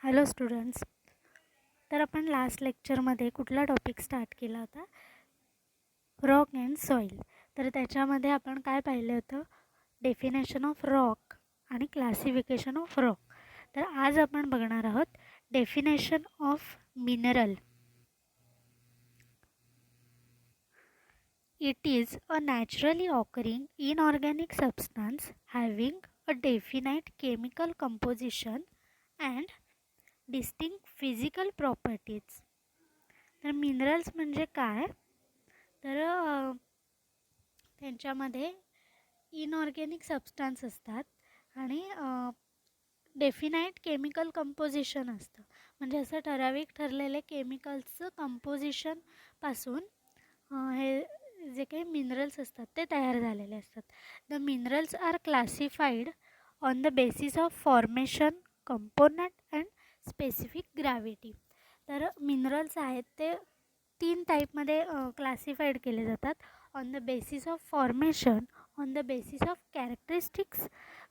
Hello students. तर आपण last लेक्चरमध्ये कुठला टॉपिक स्टार्ट केला होता? Rock and soil. तर त्याच्यामध्ये आपण काय पाहिलं होतं? डेफिनेशन ऑफ रॉक आणि क्लासिफिकेशन ऑफ रॉक. तर आज आपण बघणार आहोत definition of mineral. It is a naturally occurring inorganic substance having a definite chemical composition and distinct physical properties. तर मिनरल्स म्हणजे काय? तर त्यांच्यामध्ये इनऑर्गॅनिक सबस्टन्स असतात आणि डेफिनाईट केमिकल कंपोजिशन असतं. म्हणजे असं ठराविक ठरलेले केमिकल्सचं कंपोजिशनपासून हे जे काही मिनरल्स असतात ते तयार झालेले असतात. The minerals are classified on the basis of formation, component and specific gravity. तर मिनरल्स आहेत ते 3 टाईपमध्ये क्लासिफाईड केले जातात. On the basis of formation, on the basis of characteristics,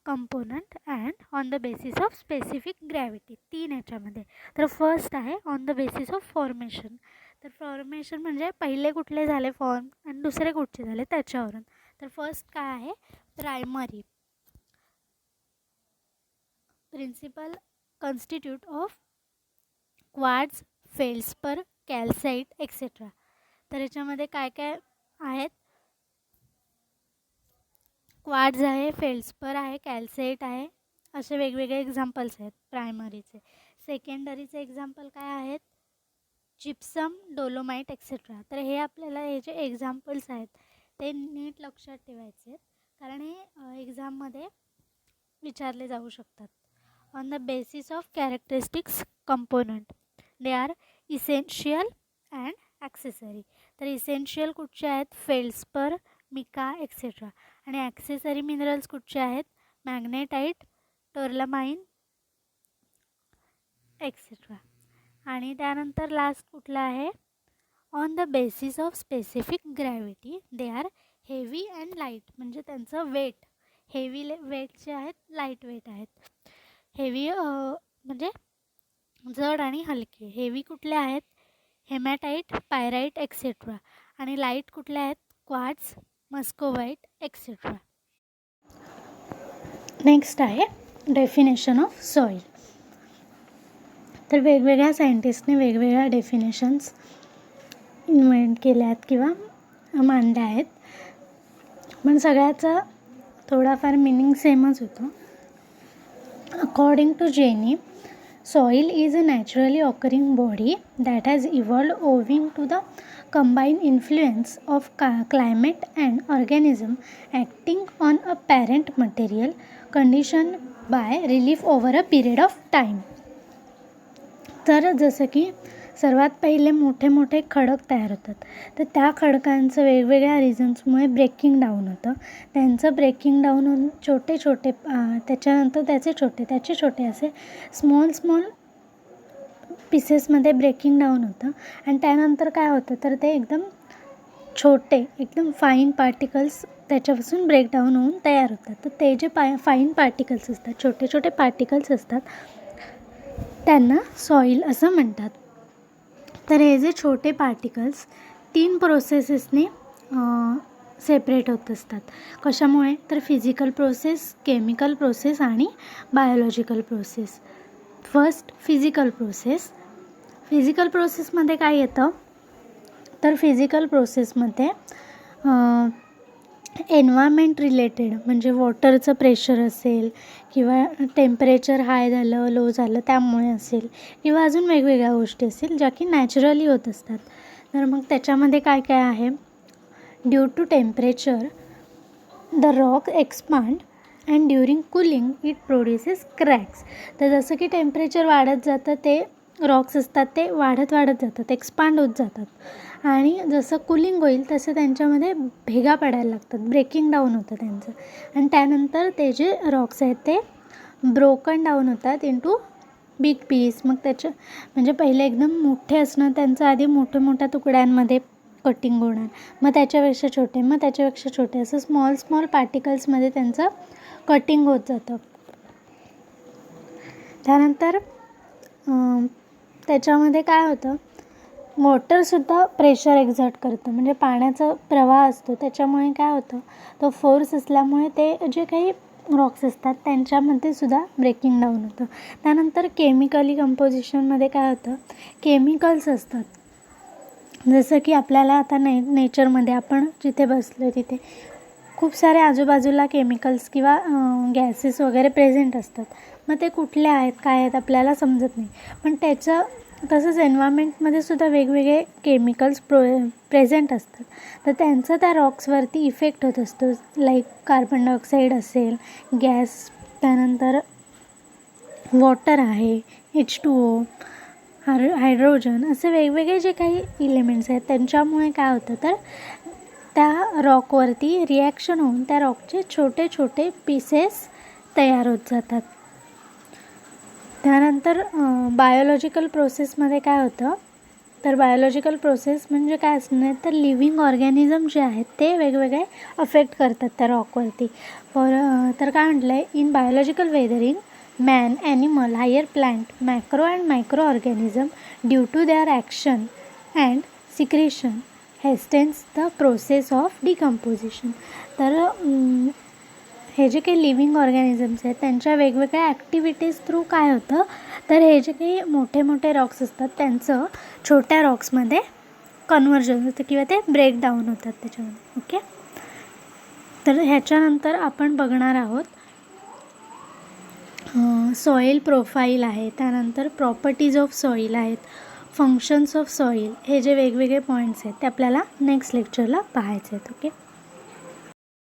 component and on the basis of specific gravity. 3 याच्यामध्ये. तर first आहे on the basis of formation. तर फॉर्मेशन म्हणजे पहिले कुठले झाले फॉर्म आणि दुसरे कुठचे झाले त्याच्यावरून. तर फर्स्ट काय आहे? Primary. Principal constitute of quartz, feldspar, calcite etcetera. तर याच्यामध्ये काय काय आहेत? क्वार्ट्ज आहे, फेल्डस्पर आहे, कॅल्साइट आहे, असे वेगवेगळे एक्झाम्पल्स आहेत प्रायमरीचे. सेकंडरीचे एक्झाम्पल काय आहेत? Gypsum, dolomite etcetera. तर हे आपल्याला हे जे एक्झाम्पल्स आहेत ते नीट लक्षात ठेवायचे आहेत, कारण हे एक्झाममध्ये विचारले जाऊ शकतात. On the basis of characteristics, component, they are essential and accessory. तर इसेन्शियल कुठचे आहेत? Feldspar, mica etcetera. आणि ॲक्सेसरी मिनरल्स कुठचे आहेत? Magnetite, tourmaline etcetera. आणि त्यानंतर लास्ट कुठला आहे? On the basis of specific gravity, they are heavy and light. म्हणजे त्यांचं वेट, हेवी वेट जे आहेत, लाईट वेट आहेत. हेवी म्हणजे जड आणि हलके. हेवी कुठले आहेत? Hematite, pyrite etcetera. आणि लाईट कुठले आहेत? Quartz, muscovite etcetera. नेक्स्ट आहे डेफिनेशन ऑफ सॉईल. तर वेगवेगळ्या सायंटिस्टने वेगवेगळ्या डेफिनेशन्स इन्व्हेंट केल्या आहेत किंवा मांडल्या आहेत, पण सगळ्याचा थोडाफार मिनिंग सेमच होतो. According to Jenny, soil is a naturally occurring body that has evolved owing to the combined influence of climate and organism acting on a parent material conditioned by relief over a period of time. तर जसं की सर्वात पहिले मोठे मोठे खडक तयार होतात, तर त्या खडकांचं वेगवेगळ्या रिझन्समुळे ब्रेकिंग डाऊन होतं. त्यांचं ब्रेकिंग डाऊन होऊन छोटे छोटे त्याच्यानंतर त्याचे छोटे असे स्मॉल पीसेसमध्ये ब्रेकिंग डाऊन होतं. आणि त्यानंतर काय होतं, तर ते एकदम छोटे, एकदम फाईन पार्टिकल्स त्याच्यापासून ब्रेकडाऊन होऊन तयार होतात. तर ते जे फाईन पार्टिकल्स असतात, छोटे छोटे पार्टिकल्स असतात, त्यांना सॉईल असं म्हणतात. तर हे जे छोटे पार्टिकल्स 3 प्रोसेसेसने सेपरेट होत असतात. कशामुळे? तर फिजिकल प्रोसेस, केमिकल प्रोसेस आणि biological process. First physical process. Physical प्रोसेसमध्ये काय येतं, तर फिजिकल प्रोसेसमध्ये एन्व्हायरमेंट रिलेटेड, म्हणजे वॉटरचं प्रेशर असेल किंवा टेम्परेचर हाय झालं, लो झालं त्यामुळे असेल, किंवा अजून वेगवेगळ्या गोष्टी असेल ज्या की नॅचरली होत असतात. तर मग त्याच्यामध्ये काय काय आहे? Due to temperature the rock expand and during cooling it produces cracks. तर जसं की टेम्परेचर वाढत जातं, ते रॉक्स असतात ते वाढत जातात, एक्सपांड होत जातात. आणि जसं कूलिंग होईल तसं त्यांच्यामध्ये भेगा पडायला लागतात, ब्रेकिंग डाऊन होतं त्यांचं. आणि त्यानंतर ते जे रॉक्स आहेत ते ब्रोकन डाऊन होतात इंटू बिग पीस. मग म्हणजे पहिले एकदम मोठे असणं त्यांचं आधी मोठ्या तुकड्यांमध्ये कटिंग होणार, मग त्याच्यापेक्षा छोटे, मग त्याच्यापेक्षा छोटे, असं स्मॉल पार्टिकल्समध्ये त्यांचं कटिंग होत जातं. त्यानंतर त्याच्यामध्ये काय होतं, वॉटरसुद्धा प्रेशर एक्झर्ट करतं, म्हणजे पाण्याचा प्रवाह असतो त्याच्यामुळे काय होतं, तो फोर्स असल्यामुळे ते जे काही रॉक्स असतात त्यांच्यामध्ये सुद्धा ब्रेकिंग डाऊन होतं. त्यानंतर केमिकली कंपोजिशनमध्ये काय होतं, केमिकल्स असतात. जसं की आपल्याला आता नेचरमध्ये आपण जिथे बसलो तिथे खूप सारे आजूबाजूला केमिकल्स किंवा गॅसेस वगैरे प्रेझेंट असतात. मग ते कुठले आहेत, काय आहेत आपल्याला समजत नाही. पण तसंच एन्व्हायरमेंटमध्ये सुद्धा वेगवेगळे केमिकल्स प्रेझेंट असतात. तर त्यांचा त्या रॉक्सवरती इफेक्ट होत असतो. लाईक कार्बन डायऑक्साईड असेल, गॅस, त्यानंतर वॉटर आहे, H2O, हायड्रोजन, असे वेगवेगळे जे काही इलेमेंट्स आहेत त्यांच्यामुळे काय होतं, तर त्या रॉकवरती रिॲक्शन होऊन त्या रॉकचे छोटे छोटे पीसेस तयार होत जातात. त्यानंतर बायोलॉजिकल प्रोसेसमध्ये काय होतं, तर बायोलॉजिकल प्रोसेस म्हणजे काय असणार, तर लिव्हिंग ऑर्गॅनिझम जे आहेत ते वेगवेगळे अफेक्ट करतात त्या रॉकवरती. तर काय म्हटलं आहे, in biological weathering man, animal, higher plant, macro and micro organism due to their action and secretion hastens the process of decomposition. तर हे जे काही लिव्हिंग ऑर्गॅनिझम्स आहेत त्यांच्या वेगवेगळ्या ॲक्टिव्हिटीज थ्रू काय होतं, तर हे जे काही मोठे मोठे रॉक्स असतात त्यांचं छोट्या रॉक्समध्ये कन्व्हर्जन होतं किंवा ते ब्रेकडाऊन होतात त्याच्यामध्ये. ओके, तर ह्याच्यानंतर आपण बघणार आहोत सॉईल प्रोफाईल आहे, त्यानंतर प्रॉपर्टीज ऑफ सॉईल आहेत, फंक्शन्स ऑफ सॉईल, हे जे वेगवेगळे पॉईंट्स आहेत ते आपल्याला नेक्स्ट लेक्चरला पाहायचे आहेत. ओके.